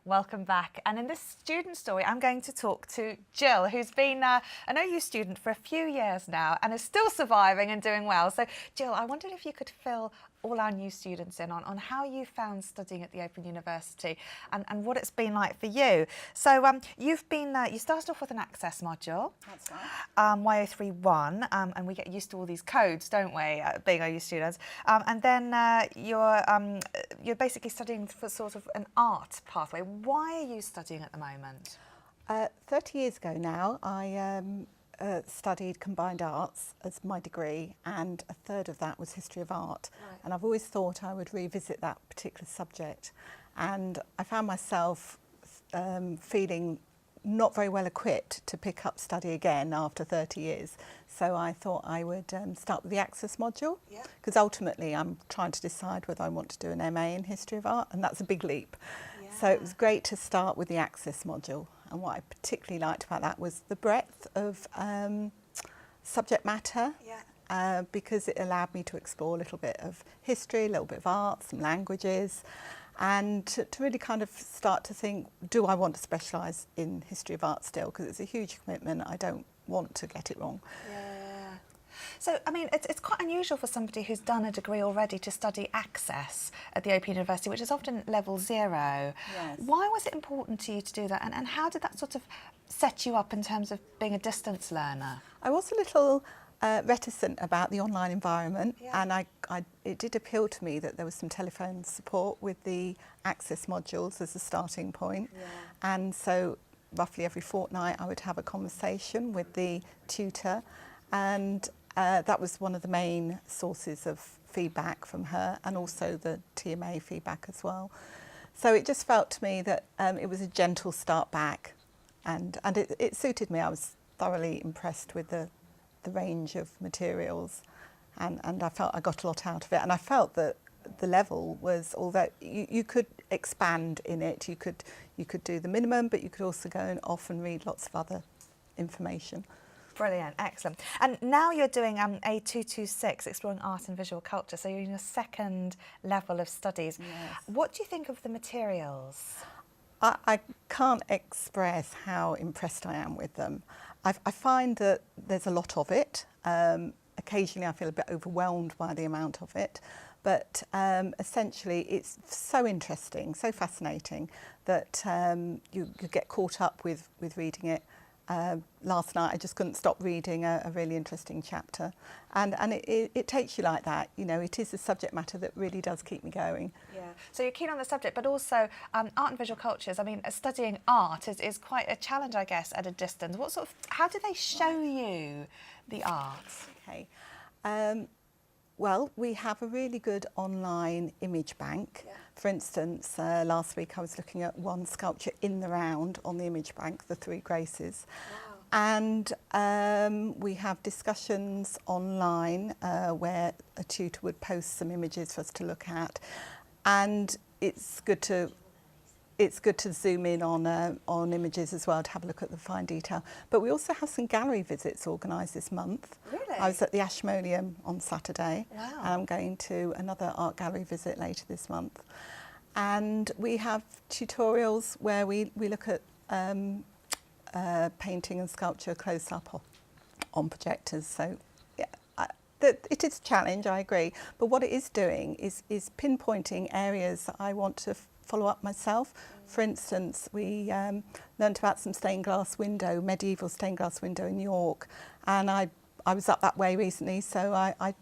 Welcome back. And in this student story, I'm going to talk to Jill, who's been an OU student for a few years now and is still surviving and doing well. So, Jill, I wondered if you could fill all our new students in on how you found studying at the Open University and what it's been like for you. So you've been you started off with an access module. That's right. Y031, and we get used to all these codes, don't we, being OU students. And then you're basically studying for sort of an art pathway. Why are you studying at the moment? 30 years ago now, I studied combined arts as my degree, and a third of that was history of art. Right. And I've always thought I would revisit that particular subject. And I found myself feeling not very well equipped to pick up study again after 30 years. So I thought I would start with the access module, because ultimately I'm trying to decide whether I want to do an MA in history of art, and that's a big leap. Yeah. So it was great to start with the access module. And what I particularly liked about that was the breadth of subject matter, because it allowed me to explore a little bit of history, a little bit of art, some languages, and to really kind of start to think, do I want to specialise in history of art still? Because it's a huge commitment. I don't want to get it wrong. Yeah. So, I mean, it's quite unusual for somebody who's done a degree already to study access at the Open University, which is often level 0. Yes. Why was it important to you to do that? And how did that sort of set you up in terms of being a distance learner? I was a little reticent about the online environment, and it did appeal to me that there was some telephone support with the access modules as a starting point. And so roughly every fortnight I would have a conversation with the tutor, and that was one of the main sources of feedback from her, and also the TMA feedback as well. So it just felt to me that it was a gentle start back, and it suited me. I was thoroughly impressed with the range of materials, and I felt I got a lot out of it, and I felt that the level was, although you could expand in it, you could do the minimum, but you could also go and off and read lots of other information. Brilliant, excellent. And now you're doing A226, Exploring Art and Visual Culture, so you're in your second level of studies. Yes. What do you think of the materials? I can't express how impressed I am with them. I find that there's a lot of it. Occasionally I feel a bit overwhelmed by the amount of it, but essentially it's so interesting, so fascinating that you get caught up with reading it. Last night I just couldn't stop reading a really interesting chapter, and it takes you like that. You know, it is a subject matter that really does keep me going. Yeah. So you're keen on the subject, but also art and visual cultures. I mean, studying art is quite a challenge, I guess, at a distance. What sort of, how do they show you the art? Okay. Well, we have a really good online image bank. For instance, last week I was looking at one sculpture in the round on the image bank, the Three Graces. Wow. And we have discussions online where a tutor would post some images for us to look at, and it's good to zoom in on images as well, to have a look at the fine detail. But we also have some gallery visits organised this month. Really? I was at the Ashmolean on Saturday. Wow. And I'm going to another art gallery visit later this month. And we have tutorials where we look at painting and sculpture close up on projectors. So yeah, it is a challenge, I agree. But what it is doing is pinpointing areas that I want to follow up myself. For instance, we learnt about some stained glass window, medieval stained glass window in York, and I was up that way recently, so I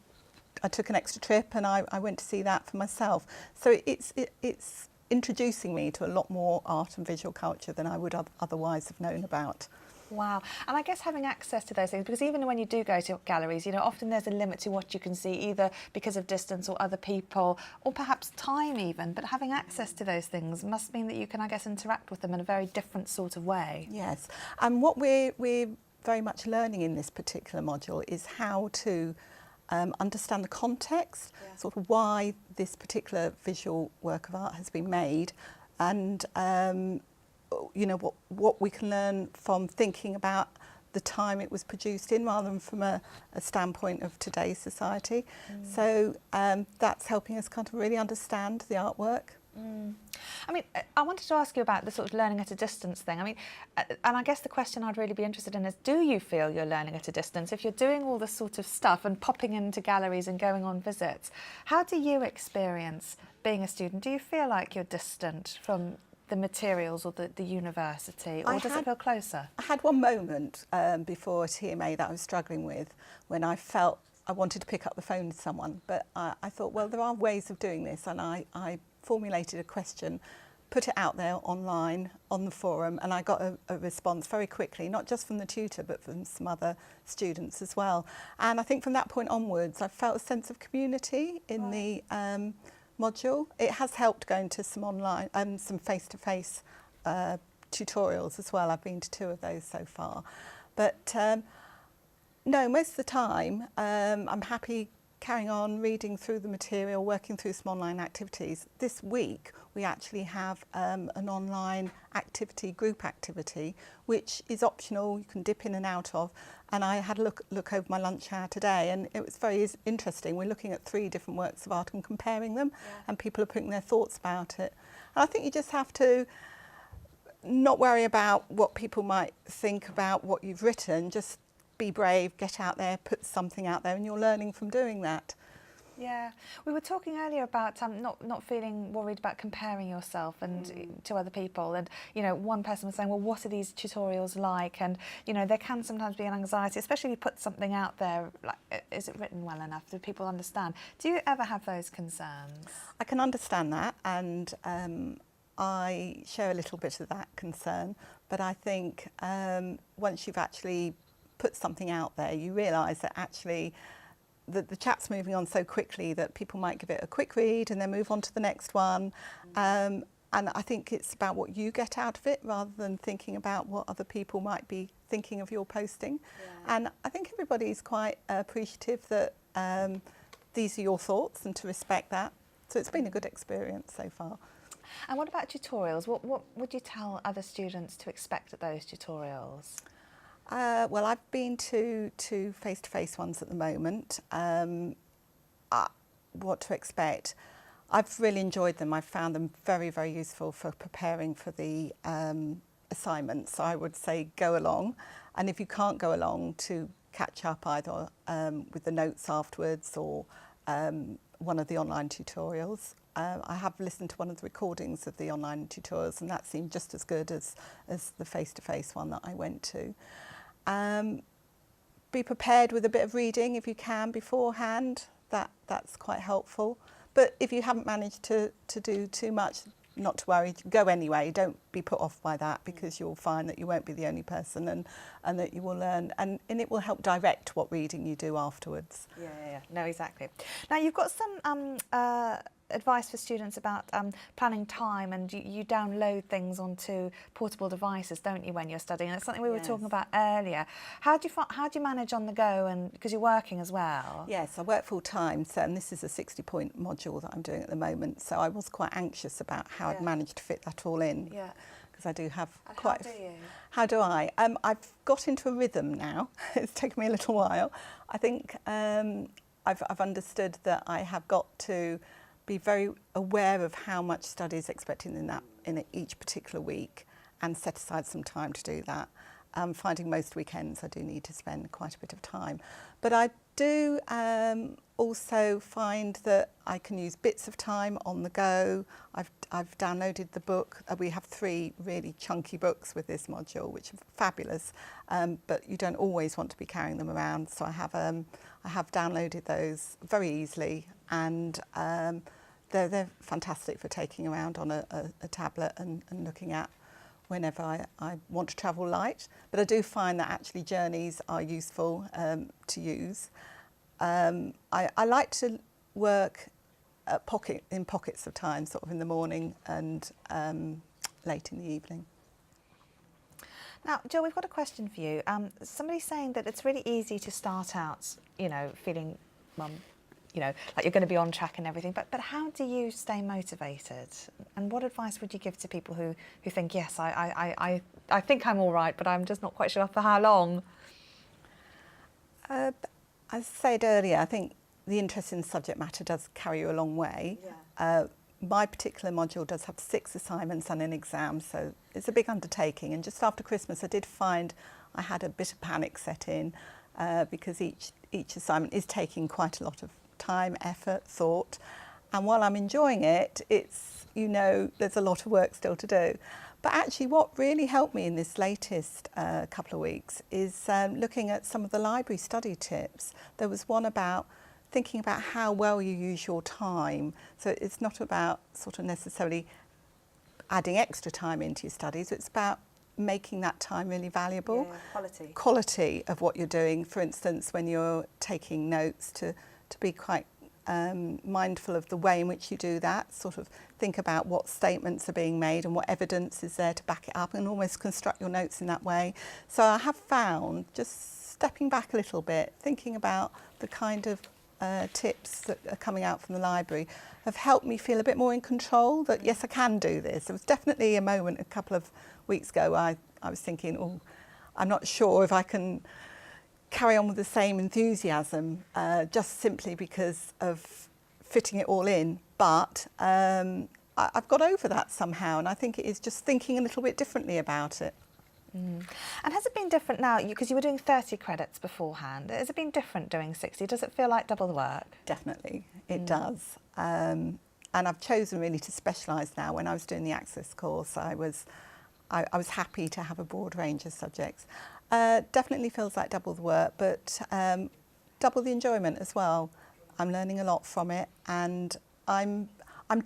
took an extra trip and I went to see that for myself. So it's introducing me to a lot more art and visual culture than I would otherwise have known about. Wow. And I guess having access to those things, because even when you do go to galleries, you know, often there's a limit to what you can see, either because of distance or other people, or perhaps time even, but having access to those things must mean that you can, I guess, interact with them in a very different sort of way. Yes. And what we're very much learning in this particular module is how to understand the context, sort of why this particular visual work of art has been made, and you know, what we can learn from thinking about the time it was produced in, rather than from a standpoint of today's society. So that's helping us kind of really understand the artwork. I mean, I wanted to ask you about the sort of learning at a distance thing. I mean, and I guess the question I'd really be interested in is, do you feel you're learning at a distance? If you're doing all this sort of stuff and popping into galleries and going on visits, how do you experience being a student? Do you feel like you're distant from the materials or the university, or does it feel closer? I had one moment before TMA that I was struggling with, when I felt I wanted to pick up the phone to someone, but I thought, well, there are ways of doing this, and I formulated a question, put it out there online on the forum, and I got a response very quickly, not just from the tutor but from some other students as well. And I think from that point onwards I felt a sense of community in the module. It has helped going to some online some face-to-face tutorials as well. I've been to 2 of those so far, but no, most of the time I'm happy carrying on reading through the material, working through some online activities. This week we actually have an online activity, group activity, which is optional, you can dip in and out of, and I had a look over my lunch hour today, and it was very interesting. We're looking at 3 different works of art and comparing them, and people are putting their thoughts about it. And I think you just have to not worry about what people might think about what you've written, just be brave, get out there, put something out there, and you're learning from doing that. Yeah, we were talking earlier about not feeling worried about comparing yourself and to other people, and you know, one person was saying, well, what are these tutorials like? And you know, there can sometimes be an anxiety, especially if you put something out there, like, is it written well enough? Do people understand? Do you ever have those concerns? I can understand that, and I share a little bit of that concern, but I think once you've actually put something out there, you realise that actually the chat's moving on so quickly that people might give it a quick read and then move on to the next one. And I think it's about what you get out of it rather than thinking about what other people might be thinking of your posting. Yeah. And I think everybody's quite appreciative that these are your thoughts and to respect that. So it's been a good experience so far. And what about tutorials? What would you tell other students to expect at those tutorials? Well, I've been to 2 face-to-face ones at the moment. What to expect? I've really enjoyed them. I've found them very, very useful for preparing for the assignments. So I would say go along. And if you can't go along, to catch up either with the notes afterwards or one of the online tutorials. I have listened to one of the recordings of the online tutorials, and that seemed just as good as the face-to-face one that I went to. Be prepared with a bit of reading if you can beforehand. That's quite helpful. But if you haven't managed to do too much, not to worry, go anyway. Don't be put off by that, because you'll find that you won't be the only person, and that you will learn, and it will help direct what reading you do afterwards. Yeah. No, exactly. Now, you've got some advice for students about planning time, and you download things onto portable devices, don't you, when you're studying? And it's something we were talking about earlier. How do you manage on the go, and because you're working as well? Yes, I work full time, so, and this is a 60-point module that I'm doing at the moment, so I was quite anxious about how I'd manage to fit that all in. Yeah. Because I do have quite. How do you? How do I? I've got into a rhythm now. It's taken me a little while. I think I've understood that I have got to be very aware of how much study is expected in each particular week, and set aside some time to do that. Finding most weekends I do need to spend quite a bit of time, but I do also find that I can use bits of time on the go. I've downloaded the book. We have 3 really chunky books with this module, which are fabulous, but you don't always want to be carrying them around. So I have downloaded those very easily, and they're fantastic for taking around on a tablet and looking at whenever I want to travel light. But I do find that actually journeys are useful to use. I like to work in pockets of time, sort of in the morning and late in the evening. Now, Jill, we've got a question for you. Somebody's saying that it's really easy to start out, feeling, like you're going to be on track and everything, but how do you stay motivated? And what advice would you give to people who think, yes, I think I'm all right, but I'm just not quite sure for how long? As I said earlier, I think the interest in subject matter does carry you a long way. Yeah. my particular module does have 6 assignments and an exam, so it's a big undertaking. And just after Christmas, I did find I had a bit of panic set in because each assignment is taking quite a lot of time, effort, thought. And while I'm enjoying it, it's, there's a lot of work still to do. But actually what really helped me in this latest couple of weeks is looking at some of the library study tips. There was one about thinking about how well you use your time. So it's not about sort of necessarily adding extra time into your studies, it's about making that time really valuable. Yeah, quality of what you're doing. For instance, when you're taking notes, to be quite mindful of the way in which you do that, sort of think about what statements are being made and what evidence is there to back it up, and almost construct your notes in that way. So I have found, just stepping back a little bit, thinking about the kind of tips that are coming out from the library have helped me feel a bit more in control, that yes, I can do this. There was definitely a moment a couple of weeks ago I was thinking, oh, I'm not sure if I can carry on with the same enthusiasm just simply because of fitting it all in. But I've got over that somehow, and I think it is just thinking a little bit differently about it. Mm. And has it been different now, because you were doing 30 credits beforehand, has it been different doing 60? Does it feel like double the work? Definitely, it does. And I've chosen really to specialise now. When I was doing the Access course, I was happy to have a broad range of subjects. Definitely feels like double the work, but double the enjoyment as well. I'm learning a lot from it, and I'm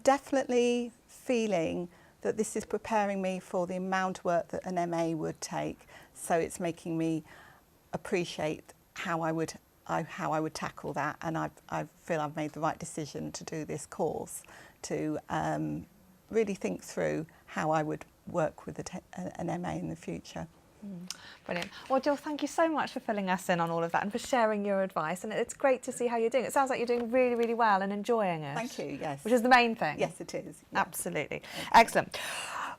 definitely feeling that this is preparing me for the amount of work that an MA would take. So it's making me appreciate how I would tackle that, and I feel I've made the right decision to do this course, to really think through how I would work with an MA in the future. Brilliant. Well, Jill, thank you so much for filling us in on all of that and for sharing your advice. And it's great to see how you're doing. It sounds like you're doing really, really well and enjoying it. Thank you, yes. Which is the main thing. Yes, it is. Yeah. Absolutely. Excellent.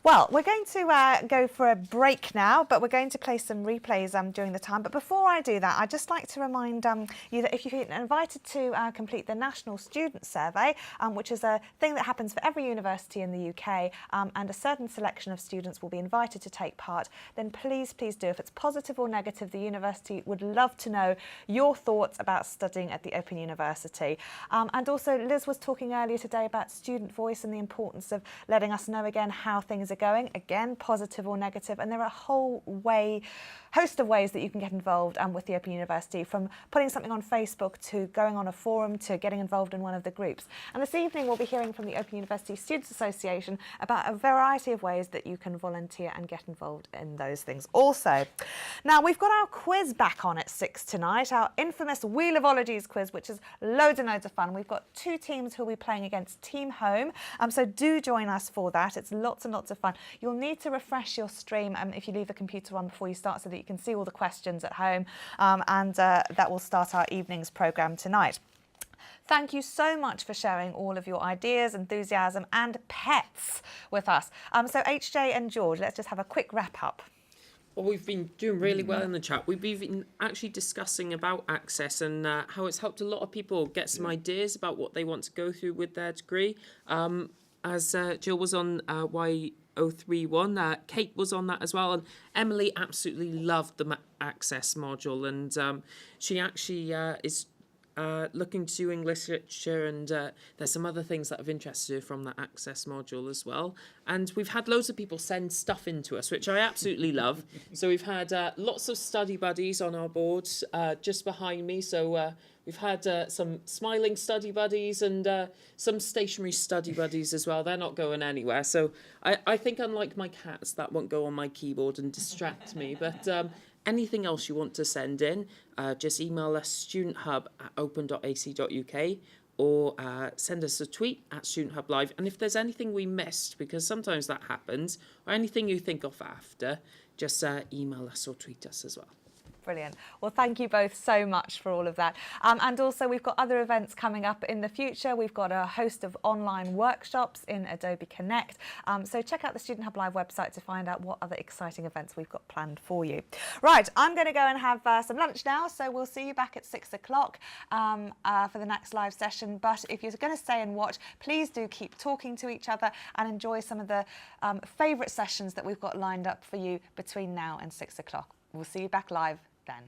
Well, we're going to go for a break now, but we're going to play some replays during the time. But before I do that, I'd just like to remind you that if you've been invited to complete the National Student Survey, which is a thing that happens for every university in the UK, and a certain selection of students will be invited to take part, then please do. If it's positive or negative, the university would love to know your thoughts about studying at the Open University. And also, Liz was talking earlier today about student voice and the importance of letting us know again how things are going, again, positive or negative. And there are a whole host of ways that you can get involved with the Open University, from putting something on Facebook to going on a forum to getting involved in one of the groups. And this evening we'll be hearing from the Open University Students Association about a variety of ways that you can volunteer and get involved in those things also. Now, we've got our quiz back on at 6 tonight, our infamous Wheel of Ologies quiz, which is loads and loads of fun. We've got 2 teams who will be playing against Team Home, so do join us for that. It's lots and lots of fun. You'll need to refresh your stream if you leave the computer on before you start, so that you can see all the questions at home, and that will start our evening's programme tonight. Thank you so much for sharing all of your ideas, enthusiasm and pets with us. So HJ and George, let's just have a quick wrap up. Well, we've been doing really well in the chat. We've been actually discussing about Access and how it's helped a lot of people get some ideas about what they want to go through with their degree. As Jill was on Y031, Kate was on that as well, and Emily absolutely loved the Access module, and she actually is looking to do English literature, and there's some other things that have interested her from that Access module as well. And we've had loads of people send stuff into us, which I absolutely love. So we've had lots of study buddies on our boards just behind me. So we've had some smiling study buddies and some stationary study buddies as well. They're not going anywhere. So I think, unlike my cats, that won't go on my keyboard and distract me. But anything else you want to send in, just email us studenthub@open.ac.uk, or send us a tweet at StudentHubLive. And if there's anything we missed, because sometimes that happens, or anything you think of after, just email us or tweet us as well. Brilliant. Well, thank you both so much for all of that. And also, we've got other events coming up in the future. We've got a host of online workshops in Adobe Connect. So check out the Student Hub Live website to find out what other exciting events we've got planned for you. Right, I'm going to go and have some lunch now. So we'll see you back at 6 o'clock for the next live session. But if you're going to stay and watch, please do keep talking to each other and enjoy some of the favourite sessions that we've got lined up for you between now and 6 o'clock. We'll see you back live then.